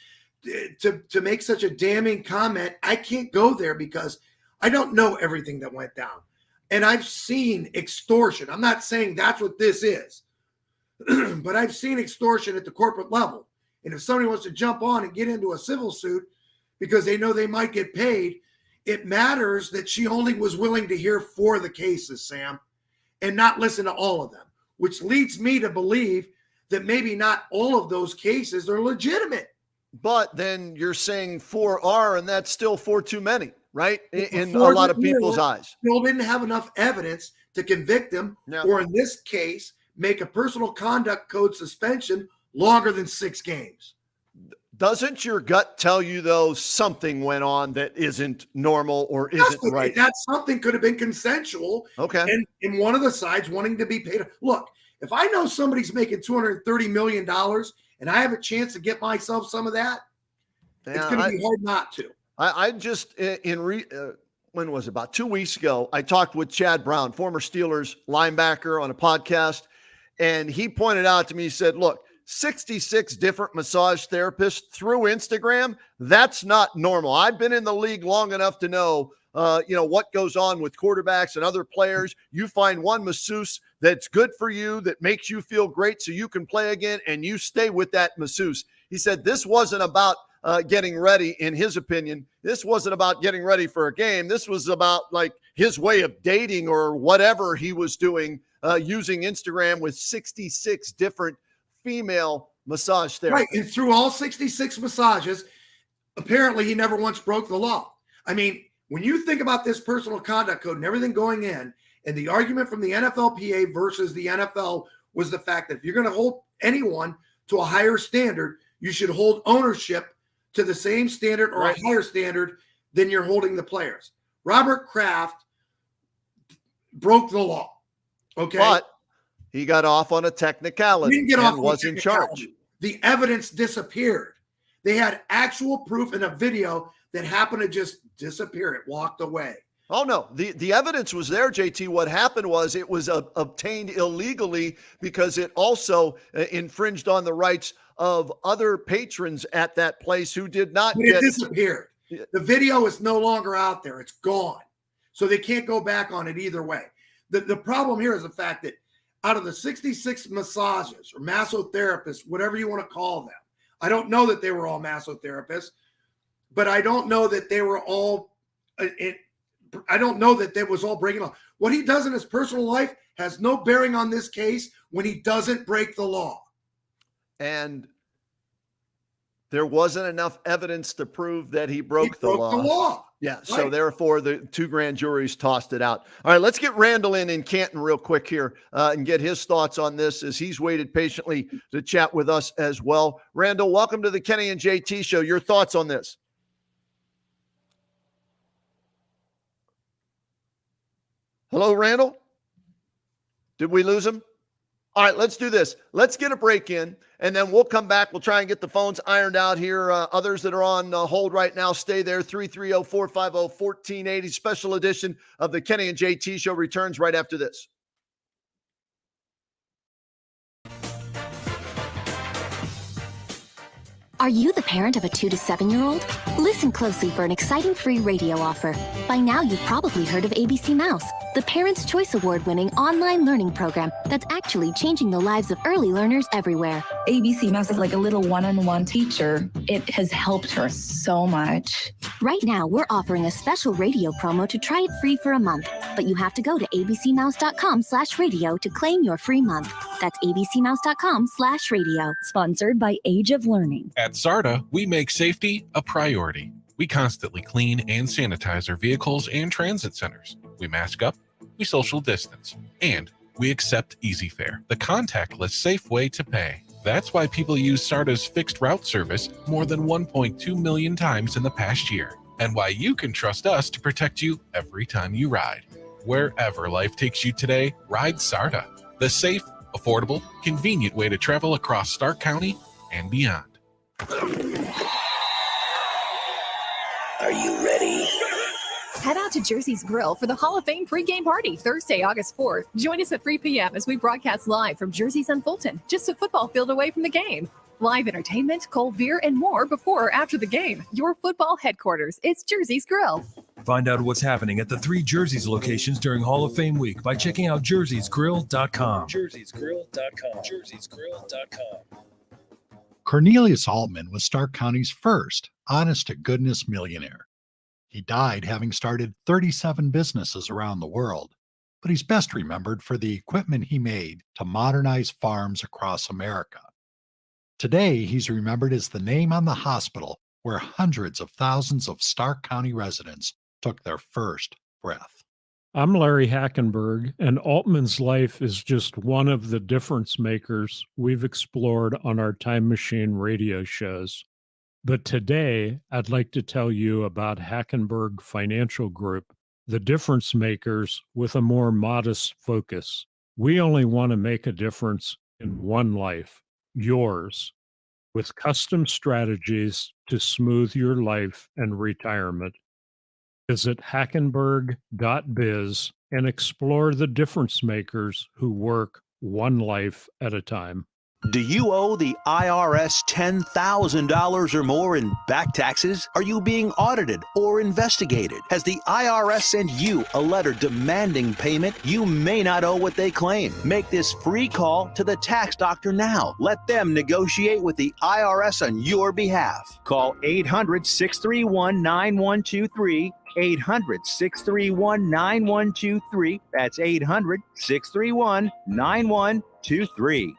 To make such a damning comment, I can't go there because I don't know everything that went down. And I've seen extortion. I'm not saying that's what this is, but I've seen extortion at the corporate level. And if somebody wants to jump on and get into a civil suit because they know they might get paid, it matters that she only was willing to hear 4 of the cases, Sam, and not listen to all of them, which leads me to believe that maybe not all of those cases are legitimate. But then you're saying 4 are, and that's still 4 too many, right? In a 4 lot that of people's were eyes. Still didn't have enough evidence to convict him, or in this case, make a personal conduct code suspension longer than 6 games. Doesn't your gut tell you, though, something went on that isn't normal or isn't right? That something could have been consensual. Okay. And in one of the sides wanting to be paid. Look, if I know somebody's making $230 million and I have a chance to get myself some of that, it's going to be hard not to. I just, when was it? About 2 weeks ago, I talked with Chad Brown, former Steelers linebacker, on a podcast, and he pointed out to me, he said, look, 66 different massage therapists through Instagram, that's not normal. I've been in the league long enough to know, what goes on with quarterbacks and other players. You find one masseuse that's good for you, that makes you feel great so you can play again, and you stay with that masseuse. He said this wasn't about getting ready, in his opinion. This wasn't about getting ready for a game. This was about like his way of dating or whatever he was doing, using Instagram with 66 different female massage therapists. Right, and through all 66 massages, apparently he never once broke the law. I mean, when you think about this personal conduct code and everything going in, and the argument from the NFLPA versus the NFL was the fact that if you're going to hold anyone to a higher standard, you should hold ownership to the same standard or a higher standard than you're holding the players. Robert Kraft broke the law. Okay. But he got off on a technicality. He didn't get off and was in charge. The evidence disappeared. They had actual proof in a video that happened to just disappear. It walked away. Oh, no. The evidence was there, JT. What happened was it was obtained illegally because it also infringed on the rights of other patrons at that place who did not But it disappeared. The video is no longer out there. It's gone. So they can't go back on it either way. The problem here is the fact that out of the 66 massages or massotherapists, whatever you want to call them, I don't know that they were all massotherapists, but I don't know that they were all I don't know that that was all breaking law. What he does in his personal life has no bearing on this case when he doesn't break the law. And there wasn't enough evidence to prove that he broke the law. Yeah, Right. so therefore the 2 grand juries tossed it out. All right, let's get Randall in Canton real quick here and get his thoughts on this as he's waited patiently to chat with us as well. Randall, welcome to the Kenny and JT Show. Your thoughts on this? Hello, Randall? Did we lose him? All right, let's do this. Let's get a break in, and then we'll come back. We'll try and get the phones ironed out here. Others that are on hold right now, stay there. 330-450-1480. Special edition of the Kenny and JT Show returns right after this. Are you the parent of a 2 to 7-year-old? Listen closely for an exciting free radio offer. By now, you've probably heard of ABC Mouse, the Parents' Choice Award-winning online learning program that's actually changing the lives of early learners everywhere. ABC Mouse is like a little one-on-one teacher. It has helped her so much. Right now, we're offering a special radio promo to try it free for a month, but you have to go to abcmouse.com/radio to claim your free month. That's abcmouse.com/radio. Sponsored by Age of Learning. At Zarda, we make safety a priority. We constantly clean and sanitize our vehicles and transit centers. We mask up, we social distance, and we accept Easy Fare, the contactless safe way to pay. That's why people use Zarda's fixed route service more than 1.2 million times in the past year, and why you can trust us to protect you every time you ride. Wherever life takes you today, ride Zarda, the safe, affordable, convenient way to travel across Stark County and beyond. Are you ready? Head out to Jersey's Grill for the Hall of Fame pregame party Thursday, August 4th. Join us at 3 p.m. as we broadcast live from Jersey's on Fulton, just a football field away from the game. Live entertainment, cold beer, and more before or after the game. Your football headquarters. It's Jersey's Grill. Find out what's happening at the 3 Jerseys locations during Hall of Fame week by checking out jerseysgrill.com. jerseysgrill.com. jerseysgrill.com. Cornelius Altman was Stark County's first honest-to-goodness millionaire. He died having started 37 businesses around the world, but he's best remembered for the equipment he made to modernize farms across America. Today, he's remembered as the name on the hospital where hundreds of thousands of Stark County residents took their first breath. I'm Larry Hackenberg, and Altman's life is just one of the difference makers we've explored on our Time Machine radio shows. But today, I'd like to tell you about Hackenberg Financial Group, the difference makers with a more modest focus. We only want to make a difference in one life, yours, with custom strategies to smooth your life and retirement. Visit hackenberg.biz and explore the difference makers who work one life at a time. Do you owe the IRS $10,000 or more in back taxes? Are you being audited or investigated? Has the IRS sent you a letter demanding payment? You may not owe what they claim. Make this free call to the tax doctor now. Let them negotiate with the IRS on your behalf. Call 800-631-9123. 800-631-9123. That's 800-631-9123.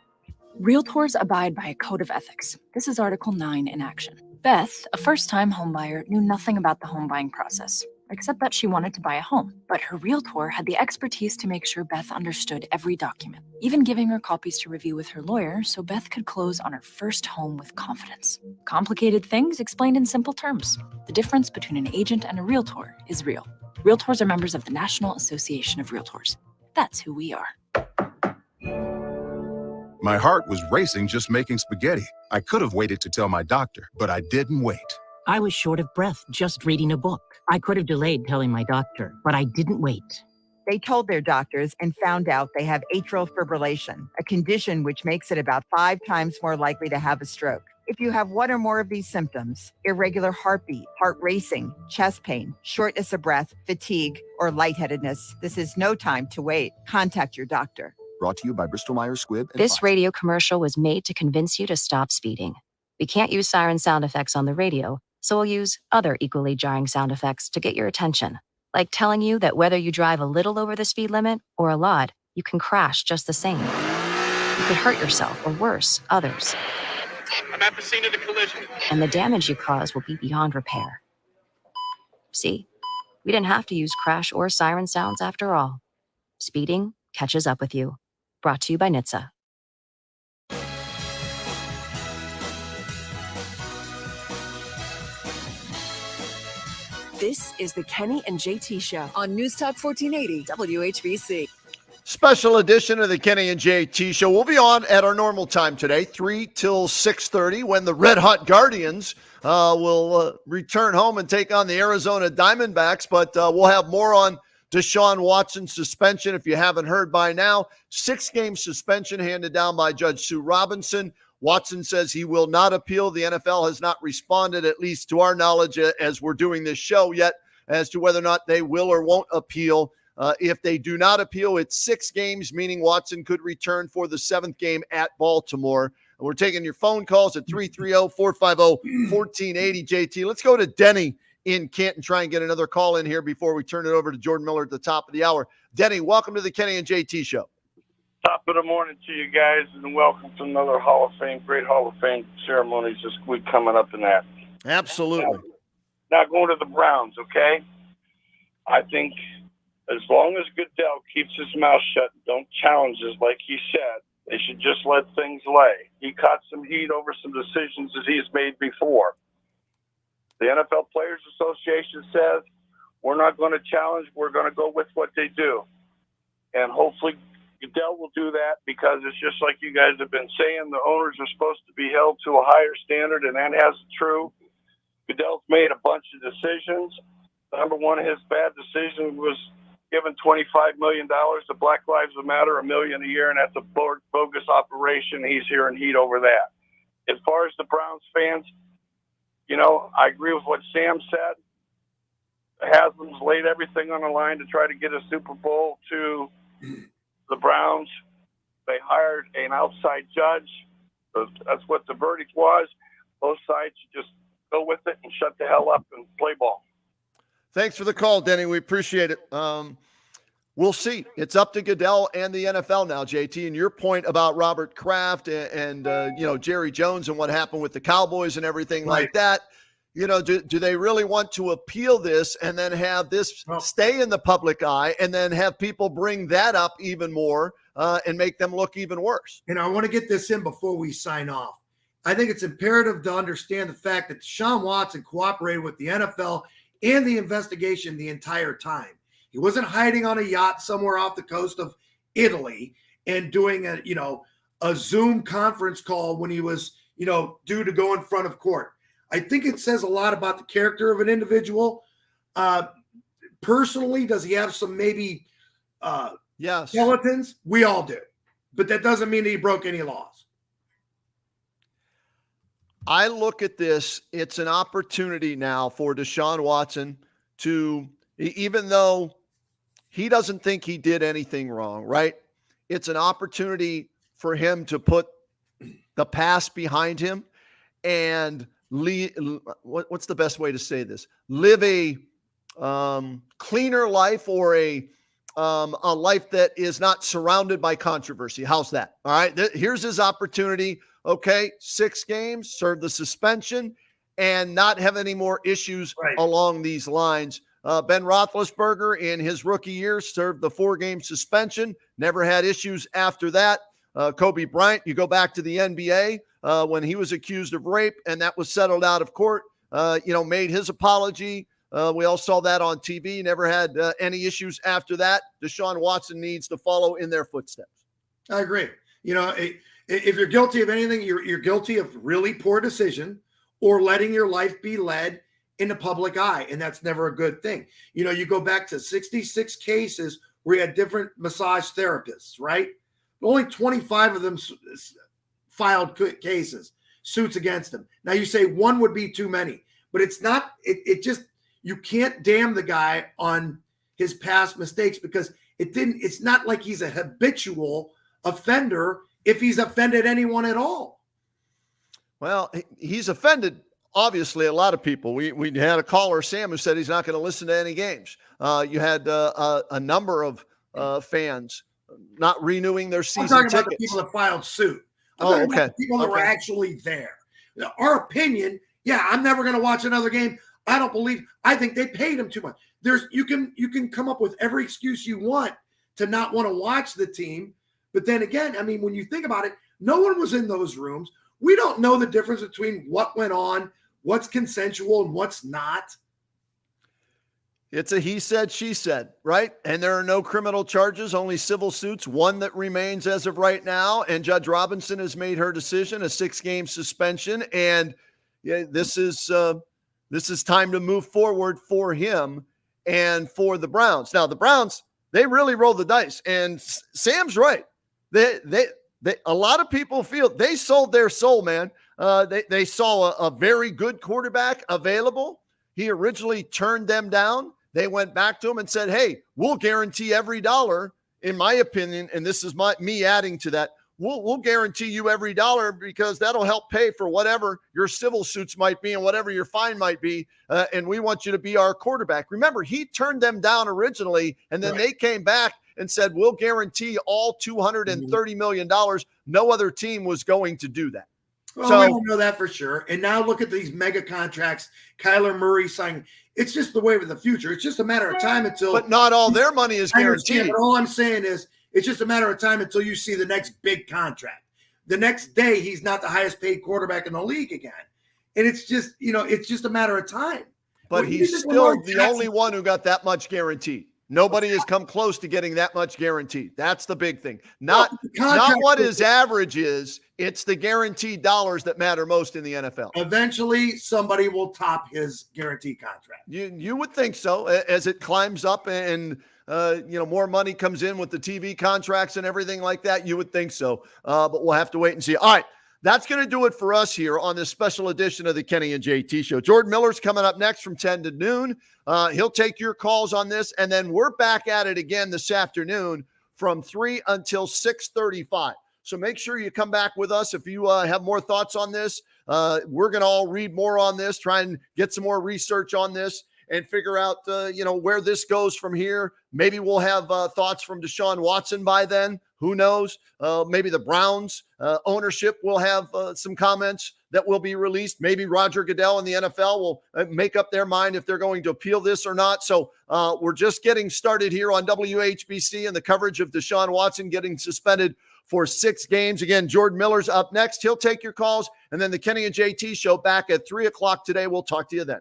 Realtors abide by a code of ethics. This is Article 9 in action. Beth, a first-time homebuyer, knew nothing about the home buying process, except that she wanted to buy a home. But her realtor had the expertise to make sure Beth understood every document, even giving her copies to review with her lawyer so Beth could close on her first home with confidence. Complicated things explained in simple terms. The difference between an agent and a realtor is real. Realtors are members of the National Association of Realtors. That's who we are. My heart was racing just making spaghetti. I could have waited to tell my doctor, but I didn't wait. I was short of breath just reading a book. I could have delayed telling my doctor, but I didn't wait. They told their doctors and found out they have atrial fibrillation, a condition which makes it about 5 times more likely to have a stroke. If you have one or more of these symptoms, irregular heartbeat, heart racing, chest pain, shortness of breath, fatigue, or lightheadedness, this is no time to wait. Contact your doctor. Brought to you by Bristol-Myers Squibb. This radio commercial was made to convince you to stop speeding. We can't use siren sound effects on the radio, so we'll use other equally jarring sound effects to get your attention, like telling you that whether you drive a little over the speed limit or a lot, you can crash just the same. You could hurt yourself or worse, others. I'm at the scene of the collision. And the damage you cause will be beyond repair. See, we didn't have to use crash or siren sounds after all. Speeding catches up with you. Brought to you by NHTSA. This is the Kenny and JT Show on News Talk 1480 WHBC. Special edition of the Kenny and JT Show. We'll be on at our normal time today, 3 till 6:30, when the Red Hot Guardians will return home and take on the Arizona Diamondbacks. But we'll have more on Deshaun Watson suspension. If you haven't heard by now, 6-game suspension handed down by Judge Sue Robinson. Watson says he will not appeal. The NFL has not responded, at least to our knowledge, as we're doing this show yet, as to whether or not they will or won't appeal. If they do not appeal, it's 6 games, meaning Watson could return for the 7th game at Baltimore. And we're taking your phone calls at 330-450-1480, JT. Let's go to Denny in Canton, try and get another call in here before we turn it over to Jordan Miller at the top of the hour. Denny, welcome to the Kenny and JT Show. Top of the morning to you guys, and welcome to another Hall of Fame, great Hall of Fame ceremonies this week coming up in that. Absolutely. Now going to the Browns, okay? I think as long as Goodell keeps his mouth shut and don't challenge us like he said, they should just let things lay. He caught some heat over some decisions that he's made before. The NFL Players Association says, we're not going to challenge, we're going to go with what they do. And hopefully Goodell will do that, because it's just like you guys have been saying, the owners are supposed to be held to a higher standard, and that has true. Goodell's made a bunch of decisions. Number one, his bad decision was giving $25 million to Black Lives Matter, $1 million a year, and that's a bogus operation. He's hearing heat over that. As far as the Browns fans, I agree with what Sam said. Haslam's laid everything on the line to try to get a Super Bowl to the Browns. They hired an outside judge. That's what the verdict was. Both sides should just go with it and shut the hell up and play ball. Thanks for the call, Denny. We appreciate it. We'll see. It's up to Goodell and the NFL now, JT. And your point about Robert Kraft and Jerry Jones and what happened with the Cowboys and everything like that. Do they really want to appeal this and then have this stay in the public eye and then have people bring that up even more and make them look even worse? And I want to get this in before we sign off. I think it's imperative to understand the fact that Deshaun Watson cooperated with the NFL and the investigation the entire time. He wasn't hiding on a yacht somewhere off the coast of Italy and doing a Zoom conference call when he was, due to go in front of court. I think it says a lot about the character of an individual. Personally, does he have some maybe skeletons? We all do. But that doesn't mean that he broke any laws. I look at this, it's an opportunity now for Deshaun Watson to, even though he doesn't think he did anything wrong, right? It's an opportunity for him to put the past behind him and what's the best way to say this? Live a cleaner life or a life that is not surrounded by controversy. How's that? All right. Here's his opportunity. Okay. 6 games, serve the suspension and not have any more issues along these lines. Ben Roethlisberger in his rookie year served the 4-game suspension, never had issues after that. Kobe Bryant, you go back to the NBA when he was accused of rape and that was settled out of court, made his apology. We all saw that on TV, never had any issues after that. Deshaun Watson needs to follow in their footsteps. I agree. If you're guilty of anything, you're guilty of really poor decision or letting your life be led in the public eye, and that's never a good thing. You go back to 66 cases where you had different massage therapists, right? Only 25 of them filed cases, suits against them. Now you say one would be too many, but it's not. You can't damn the guy on his past mistakes because it's not like he's a habitual offender if he's offended anyone at all. Well, he's offended, obviously, a lot of people. We had a caller, Sam, who said he's not going to listen to any games. You had a number of fans not renewing their season I'm talking tickets. about the people that filed suit. I'm talking about the people that were actually there. Our opinion, I'm never going to watch another game. I think they paid him too much. You can come up with every excuse you want to not want to watch the team. But then again, when you think about it, no one was in those rooms. We don't know the difference between what went on, what's consensual and what's not. It's a he said, she said, right? And there are no criminal charges, only civil suits, one that remains as of right now. And Judge Robinson has made her decision, a 6-game suspension. And this is time to move forward for him and for the Browns. Now, the Browns, they really roll the dice. And Sam's right. They a lot of people feel they sold their soul, man. They saw a very good quarterback available. He originally turned them down. They went back to him and said, hey, we'll guarantee every dollar, in my opinion, and this is me adding to that, we'll guarantee you every dollar because that'll help pay for whatever your civil suits might be and whatever your fine might be, and we want you to be our quarterback. Remember, he turned them down originally, and then they came back and said, we'll guarantee all $230 million. No other team was going to do that. Well, we don't know that for sure. And now look at these mega contracts. Kyler Murray signing. It's just the wave of the future. It's just a matter of time until. But not all their money is guaranteed. But all I'm saying is it's just a matter of time until you see the next big contract. The next day, he's not the highest paid quarterback in the league again. And it's just, it's just a matter of time. But he's still the only one who got that much guaranteed. Nobody has come close to getting that much guaranteed. That's the big thing. Not what his average is. It's the guaranteed dollars that matter most in the NFL. Eventually, somebody will top his guaranteed contract. You would think so as it climbs up and more money comes in with the TV contracts and everything like that. You would think so, but we'll have to wait and see. All right. That's going to do it for us here on this special edition of the Kenny and JT Show. Jordan Miller's coming up next from 10 to noon. He'll take your calls on this, and then we're back at it again this afternoon from 3 until 6:35. So make sure you come back with us if you have more thoughts on this. We're going to all read more on this, try and get some more research on this, and figure out, where this goes from here. Maybe we'll have thoughts from Deshaun Watson by then. Who knows? Maybe the Browns ownership will have some comments that will be released. Maybe Roger Goodell and the NFL will make up their mind if they're going to appeal this or not. So we're just getting started here on WHBC and the coverage of Deshaun Watson getting suspended for 6 games. Again, Jordan Miller's up next. He'll take your calls. And then the Kenny and JT show back at 3 o'clock today. We'll talk to you then.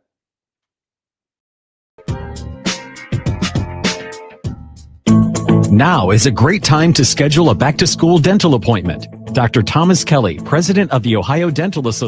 Now is a great time to schedule a back-to-school dental appointment. Dr. Thomas Kelly, president of the Ohio Dental Association,